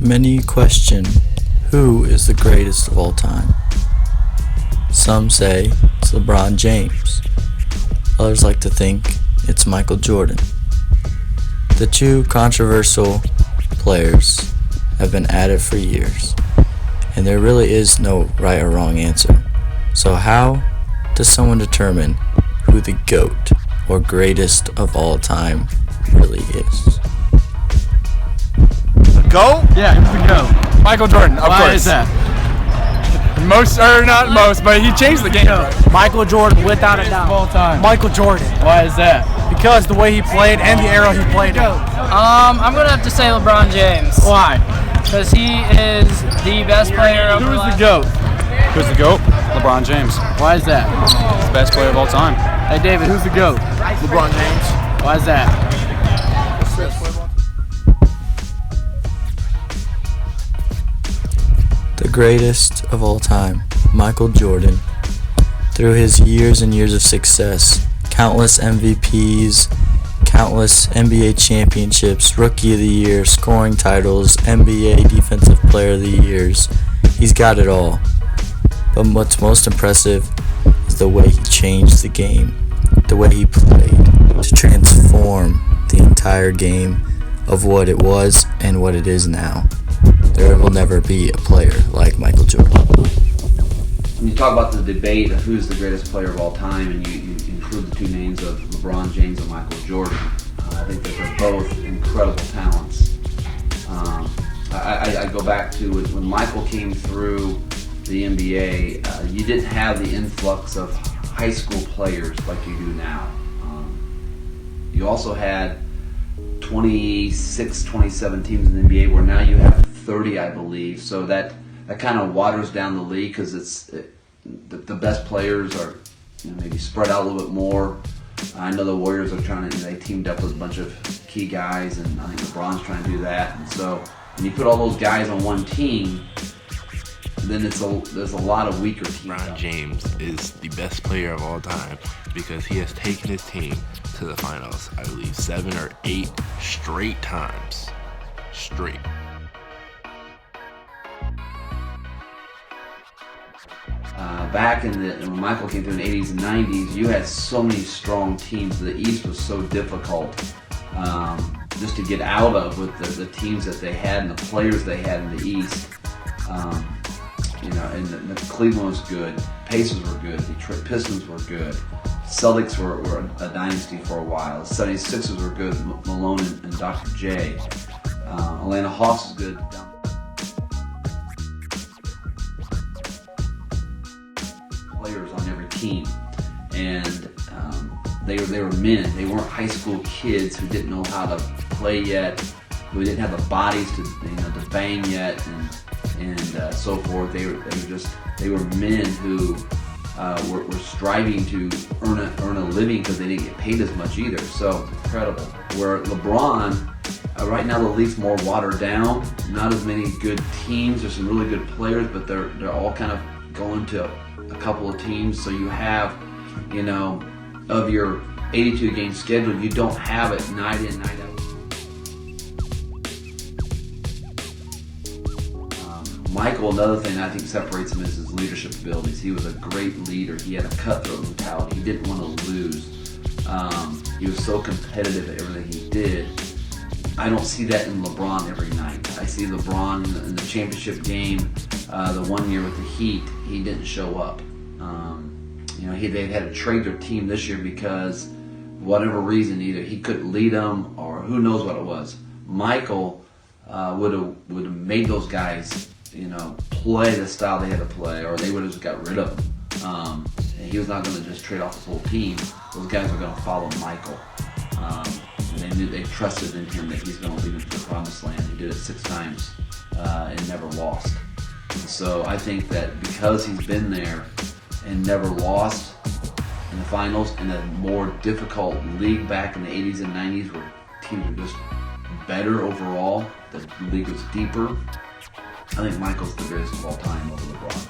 Many question, who is the greatest of all time? Some say it's LeBron James. Others like to think it's Michael Jordan. The two controversial players have been at it for years, and there really is no right or wrong answer. So how does someone determine who the GOAT, or greatest of all time, really is? GOAT? Yeah, who's the GOAT? Michael Jordan, of course. Why is that? Not most, but he changed the game. Michael Jordan, without a doubt. Of all time. Michael Jordan. Why is that? Because the way he played and the era he played in. I'm gonna have to say LeBron James. Why? Because he is the best player of Who's the GOAT? Who's the GOAT? LeBron James. Why is that? He's the best player of all time. Hey David, who's the GOAT? LeBron James. Why is that? The greatest of all time, Michael Jordan. Through his years and years of success, countless MVPs, countless NBA championships, Rookie of the Year, scoring titles, NBA Defensive Player of the Years, he's got it all. But what's most impressive is the way he changed the game, the way he played, to transform the entire game of what it was and what it is now. There will never be a player like Michael Jordan. When you talk about the debate of who's the greatest player of all time, and you include the two names of LeBron James and Michael Jordan, I think that they're both incredible talents. I go back to when Michael came through the NBA, you didn't have the influx of high school players like you do now. You also had 26, 27 teams in the NBA, where now you have 30, I believe. So that kind of waters down the league, because the best players are maybe spread out a little bit more. I know the Warriors are trying to, they teamed up with a bunch of key guys, and I think LeBron's trying to do that. And so when you put all those guys on one team, then there's a lot of weaker teams. LeBron James is the best player of all time because he has taken his team to the finals, I believe 7 or 8 straight times. Straight. Back when Michael came through in the 80s and 90s, you had so many strong teams. The East was so difficult just to get out of with the teams that they had and the players they had in the East. And the Cleveland was good, Pacers were good, Detroit Pistons were good, Celtics were a dynasty for a while, the 76ers were good, Malone and Dr. J. Atlanta Hawks was good. Players on every team, and they were men. They weren't high school kids who didn't know how to play yet, who didn't have the bodies to bang yet, and so forth. They were men who were striving to earn a living, because they didn't get paid as much either. So incredible. Where LeBron, right now the league's more watered down. Not as many good teams. There's some really good players, but they're all kind of going to a couple of teams. So you have, of your 82 game schedule, you don't have it night in, night out. Michael, another thing I think separates him is his leadership abilities. He was a great leader. He had a cutthroat mentality. He didn't want to lose. He was so competitive at everything he did. I don't see that in LeBron every night. I see LeBron in the championship game, the one year with the Heat, he didn't show up. They had to trade their team this year because, whatever reason, either he couldn't lead them or who knows what it was. Michael would have made those guys, play the style they had to play, or they would have just got rid of them. And he was not going to just trade off his whole team. Those guys were going to follow Michael. And they trusted in him that he's going to lead them to the promised land. He did it 6 times and never lost. And so I think that because he's been there and never lost in the finals, in a more difficult league back in the 80s and 90s where teams were just better overall, the league was deeper, I think Michael's the greatest of all time over LeBron.